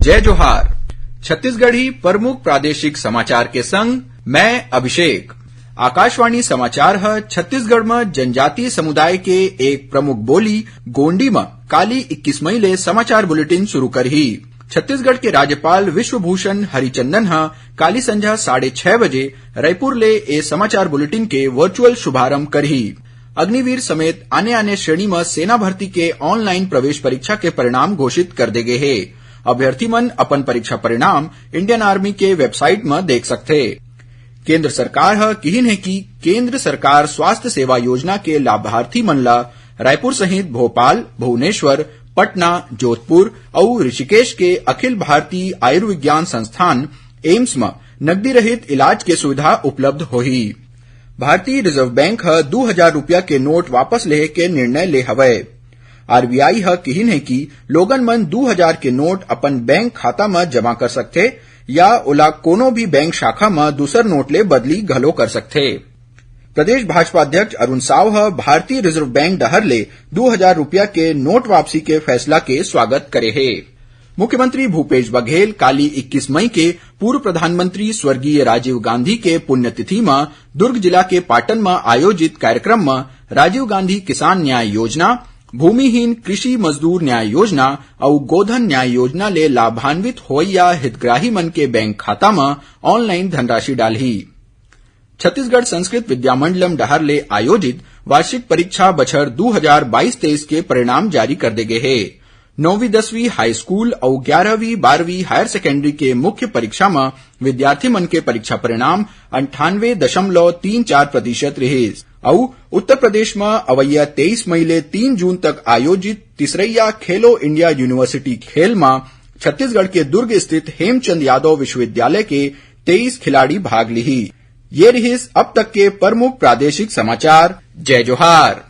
जय जोहार। छत्तीसगढ़ी प्रमुख प्रादेशिक समाचार के संग मैं अभिषेक। आकाशवाणी समाचार ह छत्तीसगढ़ में जनजातीय समुदाय के एक प्रमुख बोली गोंडी में काली 21 मई ले समाचार बुलेटिन शुरू करही। छत्तीसगढ़ के राज्यपाल विश्वभूषण हरिचंदन ह काली संझा 6:30 बजे रायपुर ले ए समाचार बुलेटिन के वर्चुअल शुभारंभ करही। अग्निवीर समेत आने आने श्रेणी में सेना भर्ती के ऑनलाइन प्रवेश परीक्षा के परिणाम घोषित कर दे गए है। अभ्यर्थी मन अपन परीक्षा परिणाम इंडियन आर्मी के वेबसाइट में देख सकथे। केंद्र सरकार ह किहिन है कि केंद्र सरकार स्वास्थ्य सेवा योजना के लाभार्थी मन ला रायपुर सहित भोपाल, भुवनेश्वर, पटना, जोधपुर और ऋषिकेश के अखिल भारतीय आयुर्विज्ञान संस्थान एम्स में नकदी रहित इलाज के सुविधा उपलब्ध होही। भारतीय रिजर्व बैंक ह 2000 रुपया के नोट वापस लेहे के निर्णय ले हवय। आरबीआई ह किहिन है कि लोगन मन 2000 के नोट अपन बैंक खाता में जमा कर सकथे या ओला कोनो भी बैंक शाखा में दूसर नोट ले बदली घलो कर सकथे। प्रदेश भाजपा अध्यक्ष अरुण साव ह भारतीय रिजर्व बैंक डहर ले 2000 रुपया के नोट वापसी के फैसला के स्वागत करे हे। मुख्यमंत्री भूपेश बघेल काली 21 मई के पूर्व प्रधानमंत्री स्वर्गीय राजीव गांधी के पुण्यतिथि में दुर्ग जिला के पाटन में आयोजित कार्यक्रम में राजीव गांधी किसान न्याय योजना, भूमिहीन कृषि मजदूर न्याय योजना और गोधन न्याय योजना ले लाभान्वित होइया हितग्राही मन के बैंक खाता में ऑनलाइन धनराशि डालही। छत्तीसगढ़ संस्कृत विद्यामंडलम डहर ले आयोजित वार्षिक परीक्षा बछर 2022-23 के परिणाम जारी कर दे गए है। 9वीं 10वीं हाई स्कूल और 11वीं 12वीं हायर सेकेंडरी के मुख्य परीक्षा में विद्यार्थी मन के परीक्षा परिणाम 98.34% रहे और उत्तर प्रदेश में अवैया 23 मई ले 3 जून तक आयोजित तीसरैया खेलो इंडिया यूनिवर्सिटी खेल में छत्तीसगढ़ के दुर्ग स्थित हेमचंद यादव विश्वविद्यालय के 23 खिलाड़ी भाग ली। ये रहिस अब तक के प्रमुख प्रादेशिक समाचार। जय जोहार।